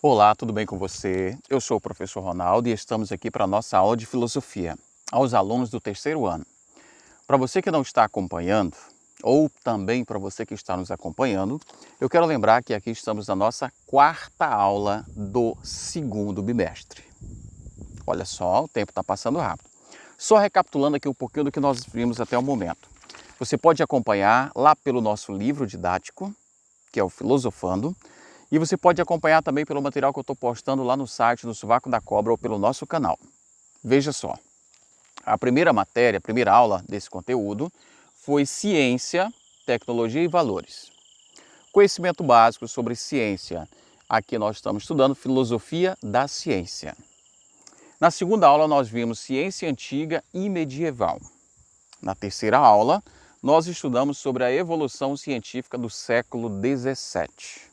Olá, tudo bem com você? Eu sou o professor Ronaldo e estamos aqui para a nossa aula de filosofia, aos alunos do terceiro ano. Para você que não está acompanhando, ou também para você que está nos acompanhando, eu quero lembrar que aqui estamos na nossa quarta aula do segundo bimestre. Olha só, o tempo está passando rápido. Só recapitulando aqui um pouquinho do que nós vimos até o momento. Você pode acompanhar lá pelo nosso livro didático, que é o Filosofando, e você pode acompanhar também pelo material que eu estou postando lá no site do Sovaco da Cobra ou pelo nosso canal. Veja só, a primeira matéria, a primeira aula desse conteúdo foi Ciência, Tecnologia e Valores. Conhecimento básico sobre ciência. Aqui nós estamos estudando Filosofia da Ciência. Na segunda aula nós vimos Ciência Antiga e Medieval. Na terceira aula nós estudamos sobre a evolução científica do século XVII.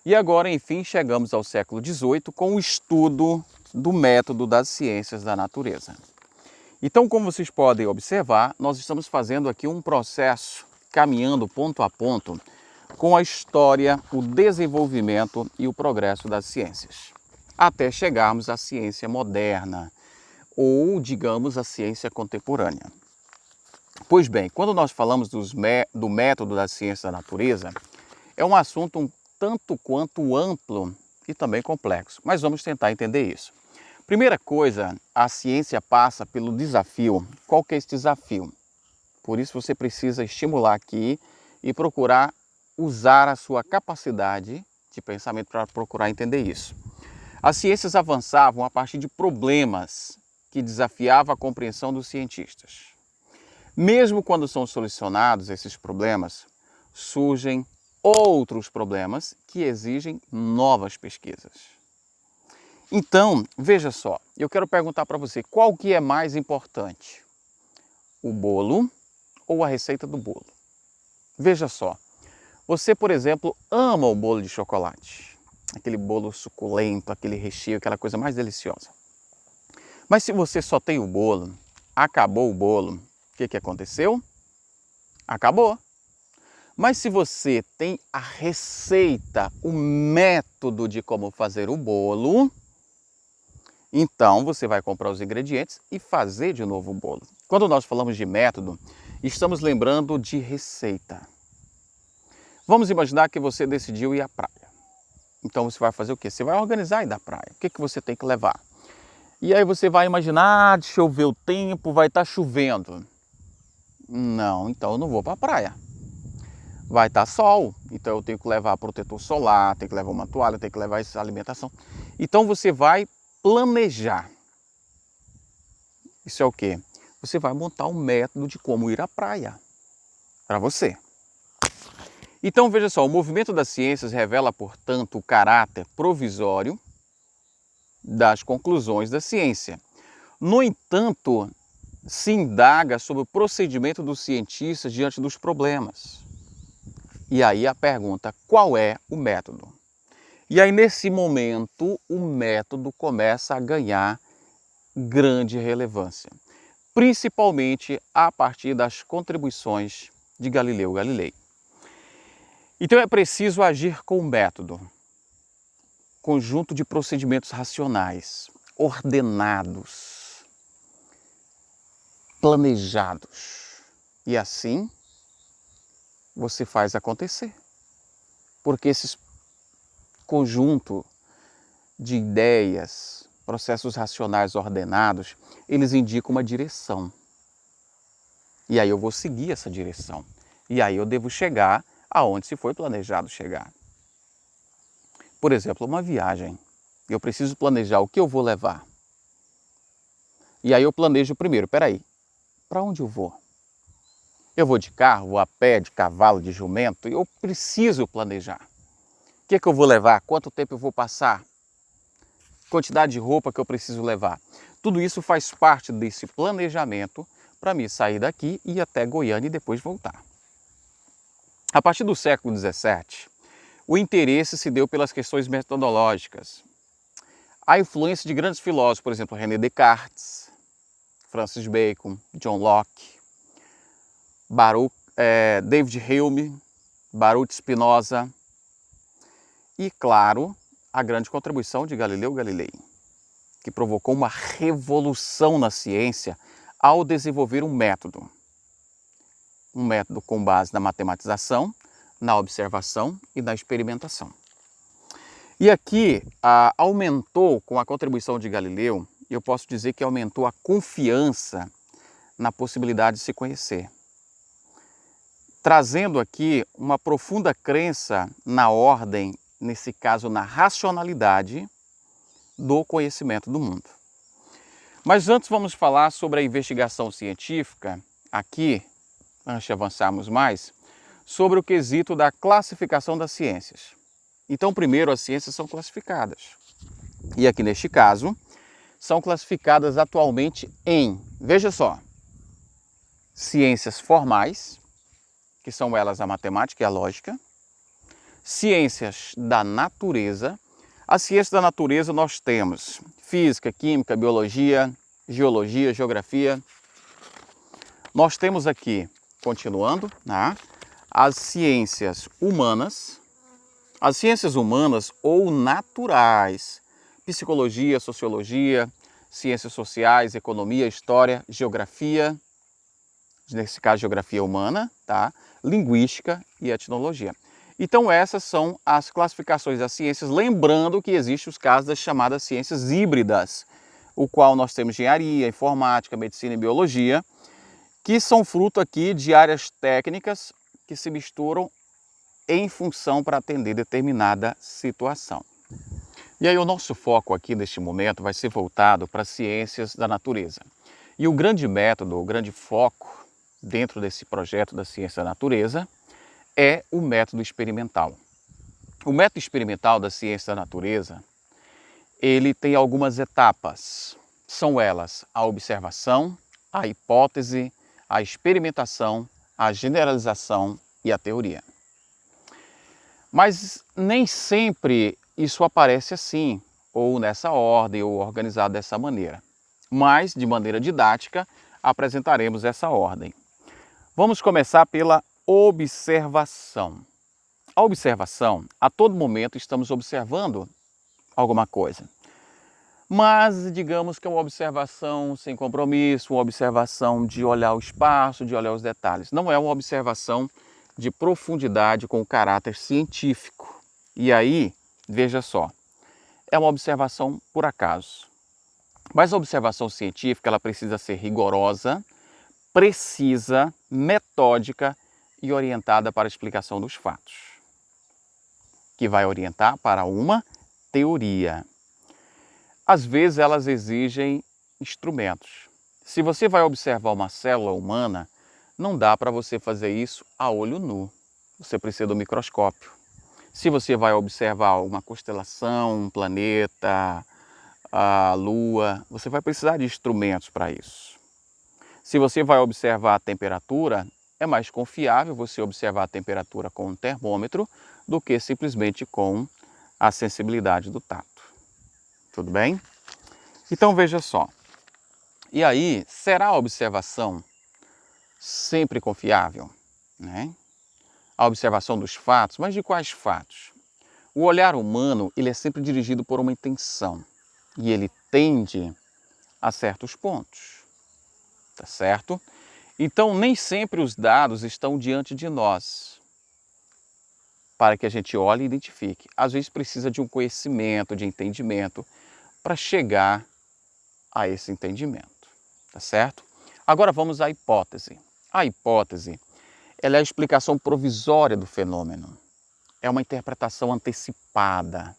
E agora, enfim, chegamos ao século XVIII com o estudo do método das ciências da natureza. Então, como vocês podem observar, nós estamos fazendo aqui um processo, caminhando ponto a ponto, com a história, o desenvolvimento e o progresso das ciências, até chegarmos à ciência moderna, ou, digamos, à ciência contemporânea. Pois bem, quando nós falamos do método da ciência da natureza, é um assunto um tanto quanto amplo e também complexo, mas vamos tentar entender isso. Primeira coisa, a ciência passa pelo desafio. Qual que é esse desafio? Por isso você precisa estimular aqui e procurar usar a sua capacidade de pensamento para procurar entender isso. As ciências avançavam a partir de problemas que desafiavam a compreensão dos cientistas. Mesmo quando são solucionados esses problemas, surgem outros problemas que exigem novas pesquisas. Então, veja só, eu quero perguntar para você, qual que é mais importante? O bolo ou a receita do bolo? Veja só, você, por exemplo, ama o bolo de chocolate, aquele bolo suculento, aquele recheio, aquela coisa mais deliciosa. Mas se você só tem o bolo, acabou o bolo, o que aconteceu? Acabou. Mas se você tem a receita, o método de como fazer o bolo, então você vai comprar os ingredientes e fazer de novo o bolo. Quando nós falamos de método, estamos lembrando de receita. Vamos imaginar que você decidiu ir à praia. Então você vai fazer o quê? Você vai organizar e ir da praia. O que você tem que levar? E aí você vai imaginar, deixa eu ver o tempo, vai estar chovendo. Não, então eu não vou para a praia. Vai estar sol, então eu tenho que levar protetor solar, tenho que levar uma toalha, tenho que levar essa alimentação. Então você vai planejar. Isso é o quê? Você vai montar um método de como ir à praia para você. Então veja só, o movimento das ciências revela, portanto, o caráter provisório das conclusões da ciência. No entanto, se indaga sobre o procedimento dos cientistas diante dos problemas. E aí a pergunta, qual é o método? E aí nesse momento o método começa a ganhar grande relevância, principalmente a partir das contribuições de Galileu Galilei. Então é preciso agir com método, conjunto de procedimentos racionais, ordenados, planejados. E assim você faz acontecer. Porque esse conjunto de ideias, processos racionais ordenados, eles indicam uma direção. E aí eu vou seguir essa direção. E aí eu devo chegar aonde se foi planejado chegar. Por exemplo, uma viagem. Eu preciso planejar o que eu vou levar. E aí eu planejo primeiro, peraí, para onde eu vou? Eu vou de carro, vou a pé, de cavalo, de jumento? Eu preciso planejar. O que eu vou levar? Quanto tempo eu vou passar? Quantidade de roupa que eu preciso levar? Tudo isso faz parte desse planejamento para mim sair daqui e ir até Goiânia e depois voltar. A partir do século XVII, o interesse se deu pelas questões metodológicas. A influência de grandes filósofos, por exemplo, René Descartes, Francis Bacon, John Locke, David Hume, Baruch Spinoza e, claro, a grande contribuição de Galileu Galilei, que provocou uma revolução na ciência ao desenvolver um método com base na matematização, na observação e na experimentação. E aqui aumentou, com a contribuição de Galileu, eu posso dizer que aumentou a confiança na possibilidade de se conhecer, trazendo aqui uma profunda crença na ordem, nesse caso na racionalidade do conhecimento do mundo. Mas antes vamos falar sobre a investigação científica, aqui, antes de avançarmos mais, sobre o quesito da classificação das ciências. Então, primeiro, as ciências são classificadas. E aqui neste caso, são classificadas atualmente em, veja só, ciências formais, que são elas a matemática e a lógica, ciências da natureza. As ciências da natureza nós temos física, química, biologia, geologia, geografia. Nós temos aqui, continuando, né, as ciências humanas ou naturais, psicologia, sociologia, ciências sociais, economia, história, geografia, nesse caso geografia humana, tá? Linguística e etnologia. Então essas são as classificações das ciências, lembrando que existem os casos das chamadas ciências híbridas, o qual nós temos engenharia, informática, medicina e biologia, que são fruto aqui de áreas técnicas que se misturam em função para atender determinada situação. E aí o nosso foco aqui neste momento vai ser voltado para as ciências da natureza. E o grande método, o grande foco dentro desse projeto da ciência da natureza é o método experimental. O método experimental da ciência da natureza, ele tem algumas etapas. São elas a observação, a hipótese, a experimentação, a generalização e a teoria. Mas nem sempre isso aparece assim, ou nessa ordem, ou organizado dessa maneira. Mas, de maneira didática, apresentaremos essa ordem. Vamos começar pela observação. A observação, a todo momento estamos observando alguma coisa. Mas digamos que é uma observação sem compromisso, uma observação de olhar o espaço, de olhar os detalhes. Não é uma observação de profundidade com caráter científico. E aí, veja só, é uma observação por acaso. Mas a observação científica ela precisa ser rigorosa, precisa, metódica e orientada para a explicação dos fatos, que vai orientar para uma teoria. Às vezes elas exigem instrumentos. Se você vai observar uma célula humana, não dá para você fazer isso a olho nu. Você precisa do microscópio. Se você vai observar uma constelação, um planeta, a Lua, você vai precisar de instrumentos para isso. Se você vai observar a temperatura, é mais confiável você observar a temperatura com um termômetro do que simplesmente com a sensibilidade do tato. Tudo bem? Então veja só. E aí, será a observação sempre confiável, né? A observação dos fatos, mas de quais fatos? O olhar humano, ele é sempre dirigido por uma intenção e ele tende a certos pontos, tá certo? Então, nem sempre os dados estão diante de nós para que a gente olhe e identifique. Às vezes precisa de um conhecimento, de entendimento para chegar a esse entendimento, tá certo? Agora vamos à hipótese. A hipótese, ela é a explicação provisória do fenômeno. É uma interpretação antecipada.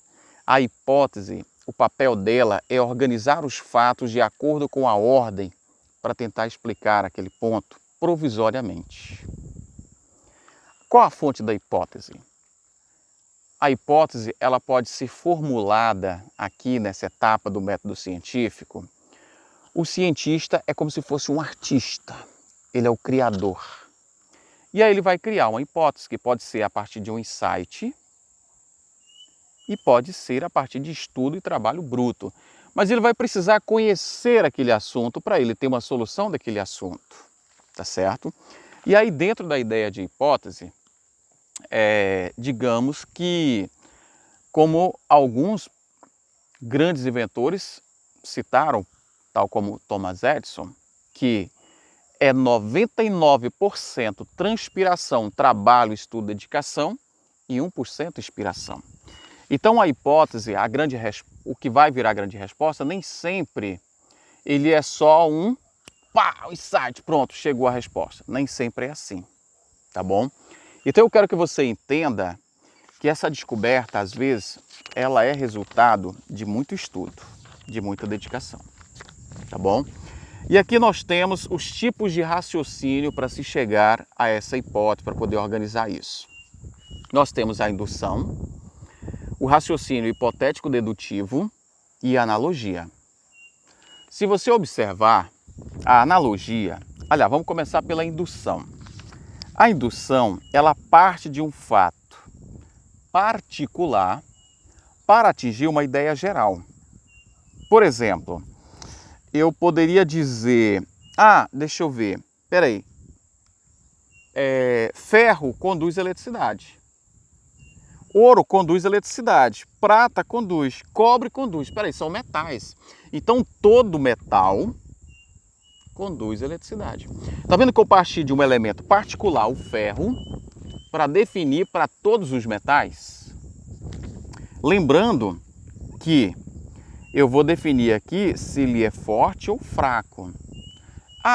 A hipótese, o papel dela é organizar os fatos de acordo com a ordem para tentar explicar aquele ponto provisoriamente. Qual a fonte da hipótese? A hipótese, ela pode ser formulada aqui nessa etapa do método científico. O cientista é como se fosse um artista. Ele é o criador. E aí ele vai criar uma hipótese que pode ser a partir de um insight e pode ser a partir de estudo e trabalho bruto. Mas ele vai precisar conhecer aquele assunto para ele ter uma solução daquele assunto, tá certo? E aí dentro da ideia de hipótese, digamos que como alguns grandes inventores citaram, tal como Thomas Edison, que é 99% transpiração, trabalho, estudo, dedicação e 1% inspiração. Então a hipótese, o que vai virar a grande resposta, nem sempre ele é só um insight, pronto, chegou a resposta. Nem sempre é assim, tá bom? Então eu quero que você entenda que essa descoberta, às vezes, ela é resultado de muito estudo, de muita dedicação, tá bom? E aqui nós temos os tipos de raciocínio para se chegar a essa hipótese, para poder organizar isso. Nós temos a indução, o raciocínio hipotético dedutivo e a analogia. Se você observar a analogia, aliás, vamos começar pela indução. A indução, ela parte de um fato particular para atingir uma ideia geral. Por exemplo, eu poderia dizer, deixa eu ver, peraí, ferro conduz eletricidade, ouro conduz eletricidade, prata conduz, cobre conduz, peraí, são metais. Então todo metal conduz eletricidade. Tá vendo que eu parti de um elemento particular, o ferro, para definir para todos os metais? Lembrando que eu vou definir aqui se ele é forte ou fraco.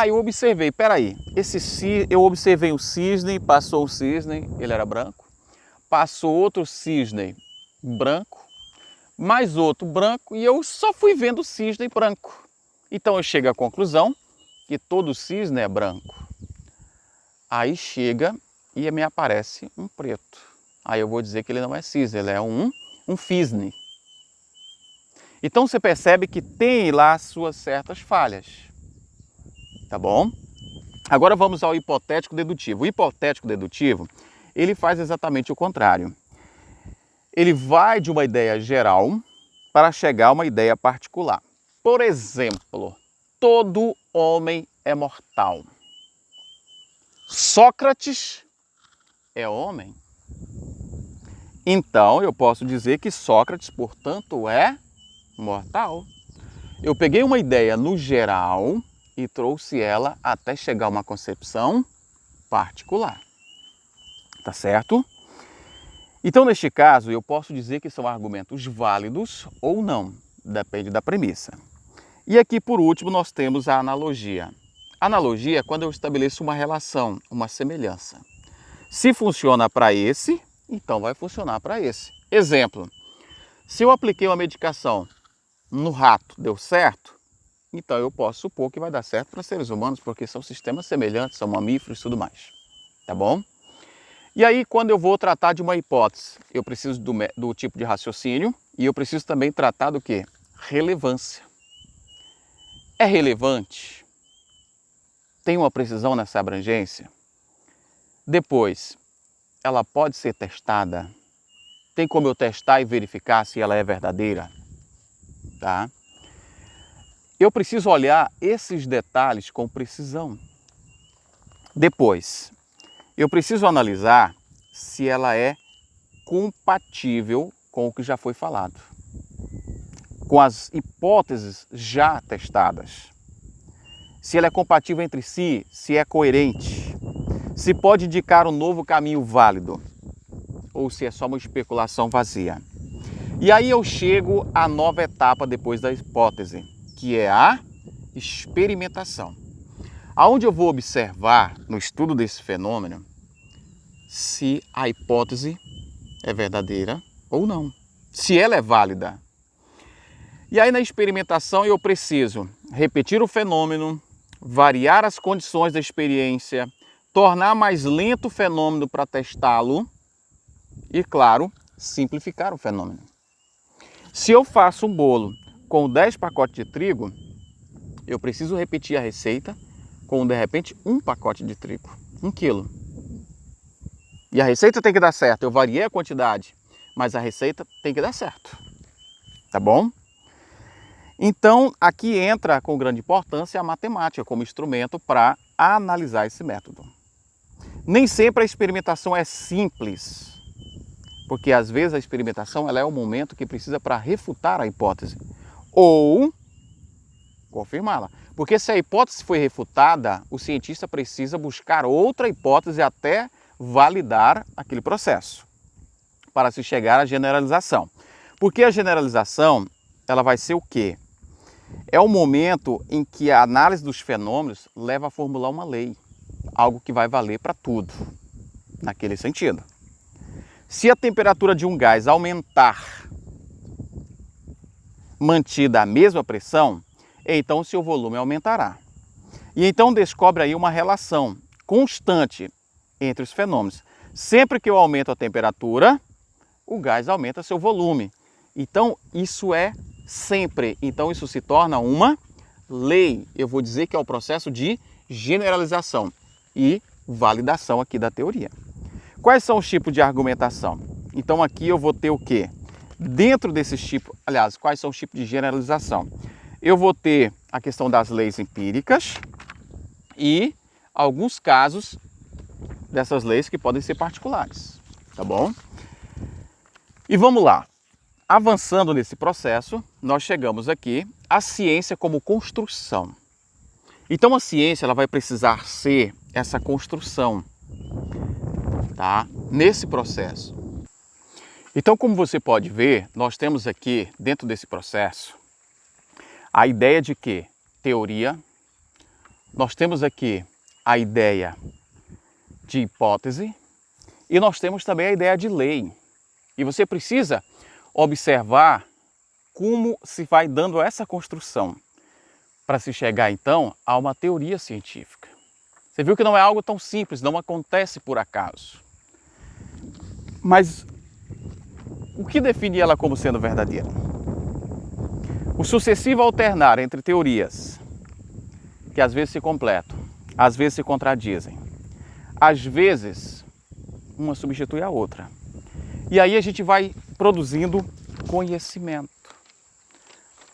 Eu observei, peraí, eu observei o cisne, passou o cisne, ele era branco. Passou outro cisne branco, mais outro branco, e eu só fui vendo o cisne branco. Então eu chego à conclusão que todo cisne é branco. Aí chega e me aparece um preto. Aí eu vou dizer que ele não é cisne, ele é um fisne. Então você percebe que tem lá suas certas falhas, tá bom? Agora vamos ao hipotético dedutivo. O hipotético dedutivo, ele faz exatamente o contrário. Ele vai de uma ideia geral para chegar a uma ideia particular. Por exemplo, todo homem é mortal. Sócrates é homem. Então eu posso dizer que Sócrates, portanto, é mortal. Eu peguei uma ideia no geral e trouxe ela até chegar a uma concepção particular. Tá certo? Então, neste caso, eu posso dizer que são argumentos válidos ou não, depende da premissa. E aqui, por último, nós temos a analogia. Analogia é quando eu estabeleço uma relação, uma semelhança. Se funciona para esse, então vai funcionar para esse. Exemplo, se eu apliquei uma medicação no rato, deu certo, então eu posso supor que vai dar certo para seres humanos, porque são sistemas semelhantes, são mamíferos e tudo mais. Tá bom? E aí, quando eu vou tratar de uma hipótese, eu preciso do tipo de raciocínio e eu preciso também tratar do quê? Relevância. É relevante? Tem uma precisão nessa abrangência? Depois, ela pode ser testada? Tem como eu testar e verificar se ela é verdadeira? Tá? Eu preciso olhar esses detalhes com precisão. Depois, eu preciso analisar se ela é compatível com o que já foi falado, com as hipóteses já testadas. Se ela é compatível entre si, se é coerente, se pode indicar um novo caminho válido, ou se é só uma especulação vazia. E aí eu chego à nova etapa depois da hipótese, que é a experimentação. Aonde eu vou observar, no estudo desse fenômeno, se a hipótese é verdadeira ou não, se ela é válida. E aí na experimentação eu preciso repetir o fenômeno, variar as condições da experiência, tornar mais lento o fenômeno para testá-lo e, claro, simplificar o fenômeno. Se eu faço um bolo com 10 pacotes de trigo, eu preciso repetir a receita com, de repente, 1 pacote de trigo, 1 quilo. E a receita tem que dar certo. Eu variei a quantidade, mas a receita tem que dar certo. Tá bom? Então, aqui entra com grande importância a matemática como instrumento para analisar esse método. Nem sempre a experimentação é simples, Porque às vezes a experimentação ela é o momento que precisa para refutar a hipótese ou confirmá-la. Porque se a hipótese foi refutada, o cientista precisa buscar outra hipótese até validar aquele processo, para se chegar à generalização. Porque a generalização, ela vai ser o quê? É o momento em que a análise dos fenômenos leva a formular uma lei, algo que vai valer para tudo, naquele sentido. Se a temperatura de um gás aumentar, mantida a mesma pressão, então seu volume aumentará. E então descobre aí uma relação constante entre os fenômenos. Sempre que eu aumento a temperatura, o gás aumenta seu volume. Então isso é sempre. Então isso se torna uma lei. Eu vou dizer que é o processo de generalização e validação aqui da teoria. Quais são os tipos de argumentação? Então aqui eu vou ter o quê? Dentro desses tipos, aliás, quais são os tipos de generalização? Eu vou ter a questão das leis empíricas e alguns casos dessas leis que podem ser particulares, tá bom? E vamos lá. Avançando nesse processo, nós chegamos aqui à ciência como construção. Então a ciência ela vai precisar ser essa construção, tá? Nesse processo. Então, como você pode ver, nós temos aqui, dentro desse processo, a ideia de que teoria, nós temos aqui a ideia de hipótese e nós temos também a ideia de lei. E você precisa observar como se vai dando essa construção para se chegar, então, a uma teoria científica. Você viu que não é algo tão simples, não acontece por acaso. Mas o que define ela como sendo verdadeira? O sucessivo alternar entre teorias, que às vezes se completam, às vezes se contradizem, às vezes uma substitui a outra. E aí a gente vai produzindo conhecimento.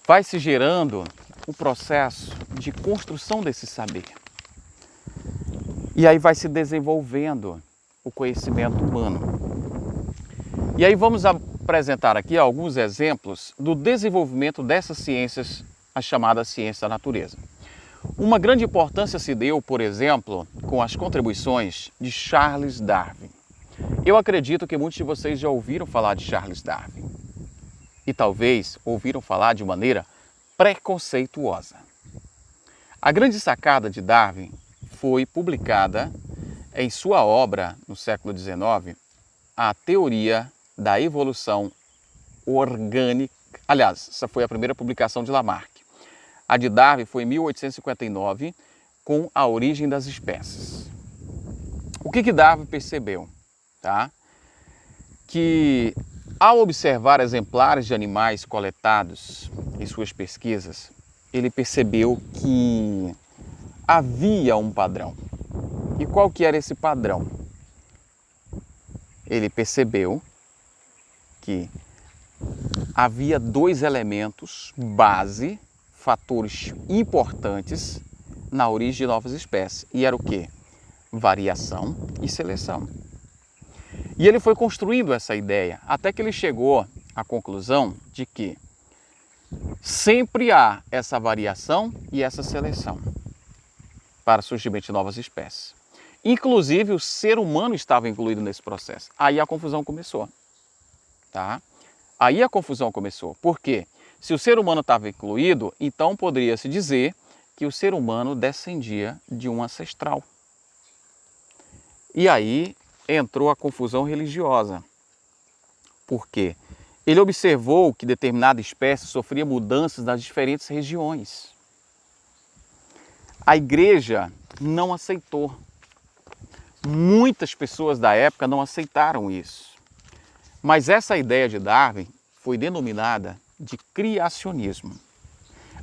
Vai se gerando o processo de construção desse saber. E aí vai se desenvolvendo o conhecimento humano. E aí vamos apresentar aqui alguns exemplos do desenvolvimento dessas ciências, as chamadas ciências da natureza. Uma grande importância se deu, por exemplo, com as contribuições de Charles Darwin. Eu acredito que muitos de vocês já ouviram falar de Charles Darwin. E talvez ouviram falar de maneira preconceituosa. A grande sacada de Darwin foi publicada em sua obra, no século XIX, A Teoria da Evolução Orgânica. Aliás, essa foi a primeira publicação de Lamarck. A de Darwin foi em 1859, com A Origem das Espécies. O que Darwin percebeu? Tá? Que ao observar exemplares de animais coletados em suas pesquisas, ele percebeu que havia um padrão. E qual que era esse padrão? Ele percebeu que havia dois elementos base, fatores importantes na origem de novas espécies. E era o quê? Variação e seleção. E ele foi construindo essa ideia, até que ele chegou à conclusão de que sempre há essa variação e essa seleção para o surgimento de novas espécies. Inclusive, o ser humano estava incluído nesse processo. Aí a confusão começou. Tá? Aí a confusão começou. Por quê? Se o ser humano estava incluído, então poderia-se dizer que o ser humano descendia de um ancestral. E aí entrou a confusão religiosa. Por quê? Ele observou que determinada espécie sofria mudanças nas diferentes regiões. A igreja não aceitou. Muitas pessoas da época não aceitaram isso. Mas essa ideia de Darwin foi denominada de criacionismo.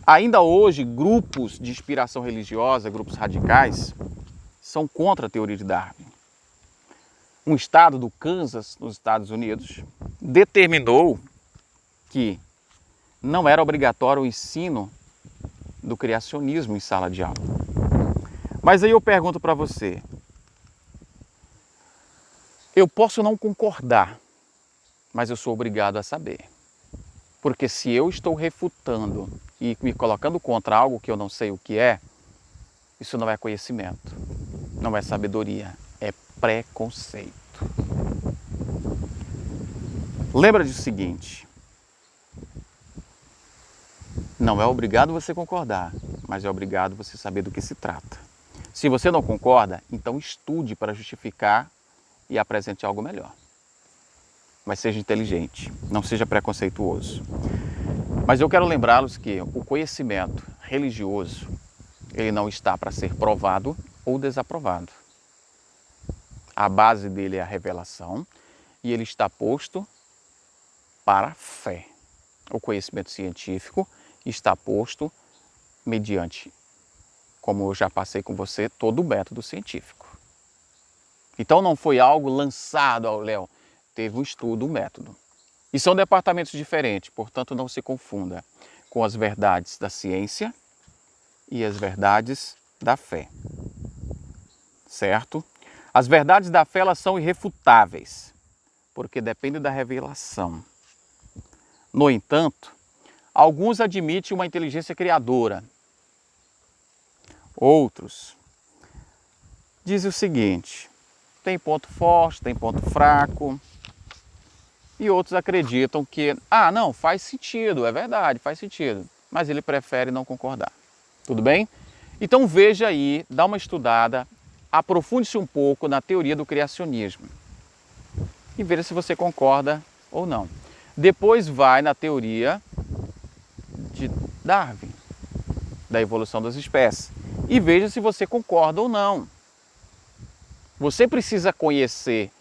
Ainda hoje, grupos de inspiração religiosa, grupos radicais, são contra a teoria de Darwin. Um estado do Kansas, nos Estados Unidos, determinou que não era obrigatório o ensino do criacionismo em sala de aula. Mas aí eu pergunto para você, eu posso não concordar mas eu sou obrigado a saber. Porque se eu estou refutando e me colocando contra algo que eu não sei o que é, isso não é conhecimento, não é sabedoria, é preconceito. Lembra disso seguinte, não é obrigado você concordar, mas é obrigado você saber do que se trata. Se você não concorda, então estude para justificar e apresente algo melhor. Mas seja inteligente, não seja preconceituoso. Mas eu quero lembrá-los que o conhecimento religioso, ele não está para ser provado ou desaprovado. A base dele é a revelação e ele está posto para a fé. O conhecimento científico está posto mediante, como eu já passei com você, todo o método científico. Então não foi algo lançado ao léu, teve um estudo, um método. E são departamentos diferentes, portanto não se confunda com as verdades da ciência e as verdades da fé. Certo? As verdades da fé, elas são irrefutáveis, porque dependem da revelação. No entanto, alguns admitem uma inteligência criadora. Outros dizem o seguinte, tem ponto forte, tem ponto fraco. E outros acreditam que, não, faz sentido, é verdade, faz sentido. Mas ele prefere não concordar. Tudo bem? Então veja aí, dá uma estudada, aprofunde-se um pouco na teoria do criacionismo. E veja se você concorda ou não. Depois vai na teoria de Darwin, da evolução das espécies. E veja se você concorda ou não. Você precisa conhecer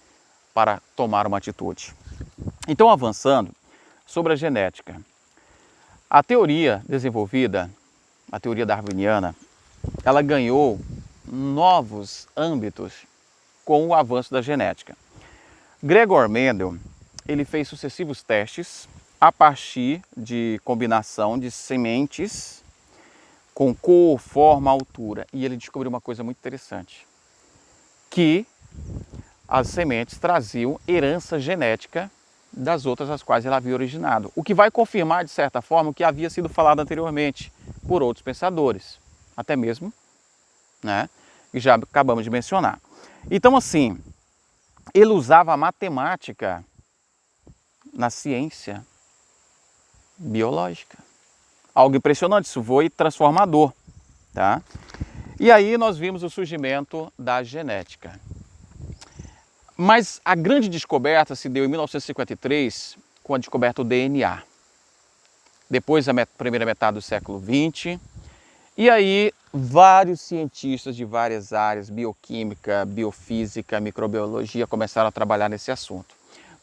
para tomar uma atitude. Então, avançando sobre a genética. A teoria desenvolvida, a teoria darwiniana, ela ganhou novos âmbitos com o avanço da genética. Gregor Mendel, ele fez sucessivos testes a partir de combinação de sementes com cor, forma, altura. E ele descobriu uma coisa muito interessante, que as sementes traziam herança genética das outras as quais ela havia originado. O que vai confirmar, de certa forma, o que havia sido falado anteriormente por outros pensadores, até mesmo, né, que já acabamos de mencionar. Então, assim, ele usava a matemática na ciência biológica. Algo impressionante, isso foi transformador, tá? E aí nós vimos o surgimento da genética. Mas a grande descoberta se deu em 1953 com a descoberta do DNA. Depois, a primeira metade do século XX. E aí, vários cientistas de várias áreas, bioquímica, biofísica, microbiologia, começaram a trabalhar nesse assunto.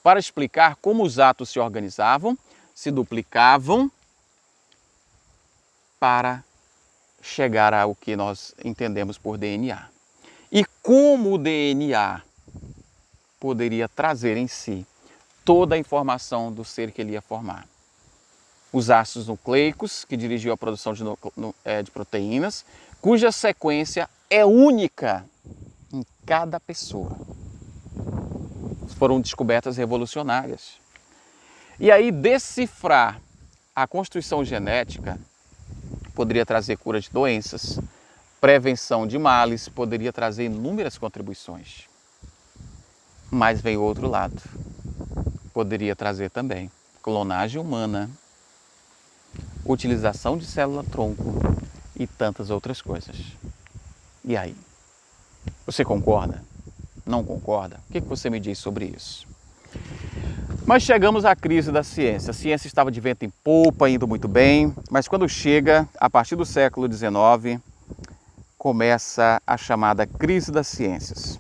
Para explicar como os átomos se organizavam, se duplicavam, para chegar ao que nós entendemos por DNA. E como o DNA poderia trazer em si toda a informação do ser que ele ia formar. Os ácidos nucleicos, que dirigiam a produção de proteínas, cuja sequência é única em cada pessoa. Foram descobertas revolucionárias. E aí, decifrar a constituição genética poderia trazer cura de doenças, prevenção de males, poderia trazer inúmeras contribuições. Mas vem o outro lado. Poderia trazer também clonagem humana, utilização de célula-tronco e tantas outras coisas. E aí? Você concorda? Não concorda? O que você me diz sobre isso? Mas chegamos à crise da ciência. A ciência estava de vento em popa, indo muito bem, mas quando chega, a partir do século XIX, começa a chamada crise das ciências,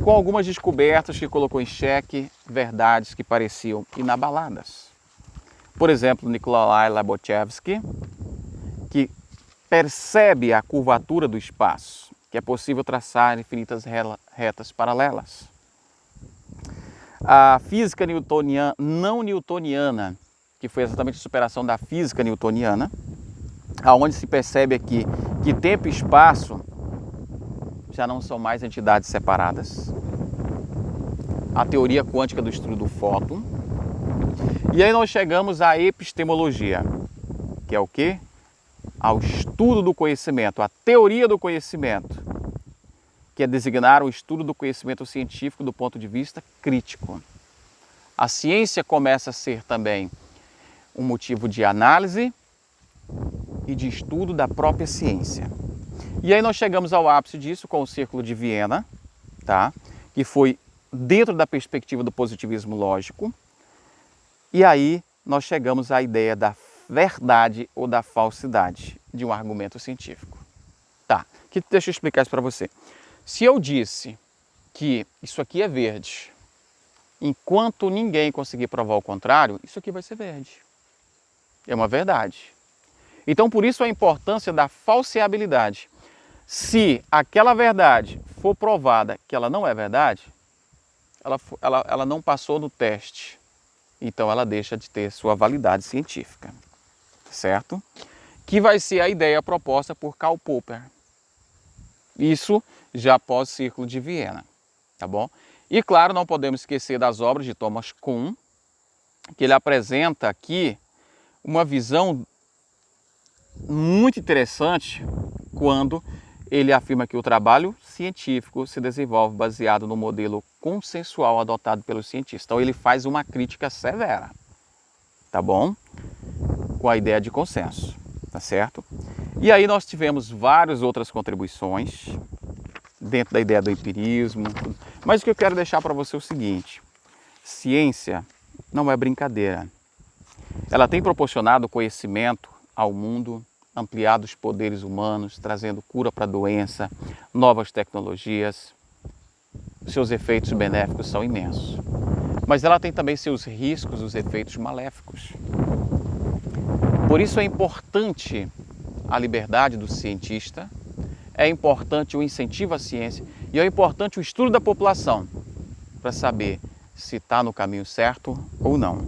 com algumas descobertas que colocou em xeque verdades que pareciam inabaladas. Por exemplo, Nikolai Lobachevsky, que percebe a curvatura do espaço, que é possível traçar infinitas retas paralelas. A física newtoniana, não newtoniana, que foi exatamente a superação da física newtoniana, aonde se percebe aqui que tempo e espaço já não são mais entidades separadas. A teoria quântica do estudo do fóton, E aí nós chegamos à epistemologia, que é o quê? Ao estudo do conhecimento, a teoria do conhecimento, que é designar o estudo do conhecimento científico do ponto de vista crítico. A ciência começa a ser também um motivo de análise e de estudo da própria ciência. E aí nós chegamos ao ápice disso com o Círculo de Viena, tá? Que foi dentro da perspectiva do positivismo lógico. E aí nós chegamos à ideia da verdade ou da falsidade de um argumento científico. Tá, deixa eu explicar isso para você. Se eu disse que isso aqui é verde, enquanto ninguém conseguir provar o contrário, isso aqui vai ser verde. É uma verdade. Então, por isso a importância da falseabilidade. Se aquela verdade for provada que ela não é verdade, ela não passou no teste. Então, ela deixa de ter sua validade científica. Certo? Que vai ser a ideia proposta por Karl Popper. Isso já após o Círculo de Viena. Tá bom? E, claro, não podemos esquecer das obras de Thomas Kuhn, que ele apresenta aqui uma visão muito interessante quando ele afirma que o trabalho científico se desenvolve baseado no modelo consensual adotado pelos cientistas. Então ele faz uma crítica severa, tá bom? Com a ideia de consenso, tá certo? E aí nós tivemos várias outras contribuições dentro da ideia do empirismo. Mas o que eu quero deixar para você é o seguinte: ciência não é brincadeira. Ela tem proporcionado conhecimento ao mundo, ampliado os poderes humanos, trazendo cura para a doença, novas tecnologias. Seus efeitos benéficos são imensos. Mas ela tem também seus riscos, os efeitos maléficos. Por isso é importante a liberdade do cientista, é importante o incentivo à ciência e é importante o estudo da população para saber se está no caminho certo ou não.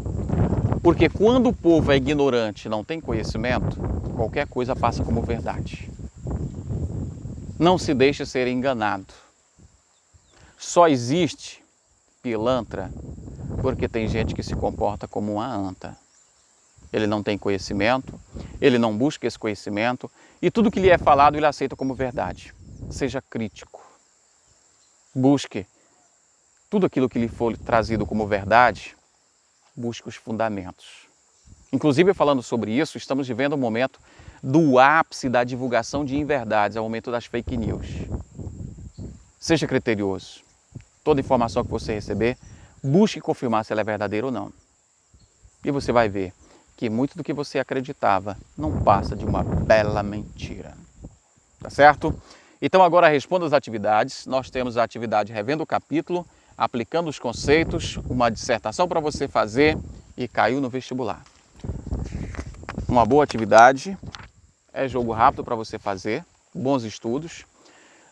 Porque quando o povo é ignorante e não tem conhecimento, qualquer coisa passa como verdade. Não se deixe ser enganado. Só existe pilantra porque tem gente que se comporta como uma anta. Ele não tem conhecimento, ele não busca esse conhecimento e tudo que lhe é falado ele aceita como verdade. Seja crítico. Busque tudo aquilo que lhe for trazido como verdade, busque os fundamentos. Inclusive, falando sobre isso, estamos vivendo um momento do ápice da divulgação de inverdades, é o momento das fake news. Seja criterioso. Toda informação que você receber, busque confirmar se ela é verdadeira ou não. E você vai ver que muito do que você acreditava não passa de uma bela mentira. Tá certo? Então agora responda as atividades. Nós temos a atividade Revendo o Capítulo, aplicando os conceitos, uma dissertação para você fazer e caiu no vestibular. Uma boa atividade, é jogo rápido para você fazer, bons estudos.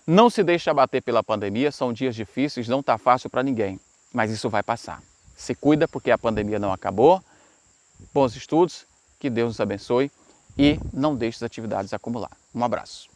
Não se deixe abater pela pandemia, são dias difíceis, não está fácil para ninguém, mas isso vai passar. Se cuida porque a pandemia não acabou, bons estudos, que Deus nos abençoe e não deixe as atividades acumular. Um abraço.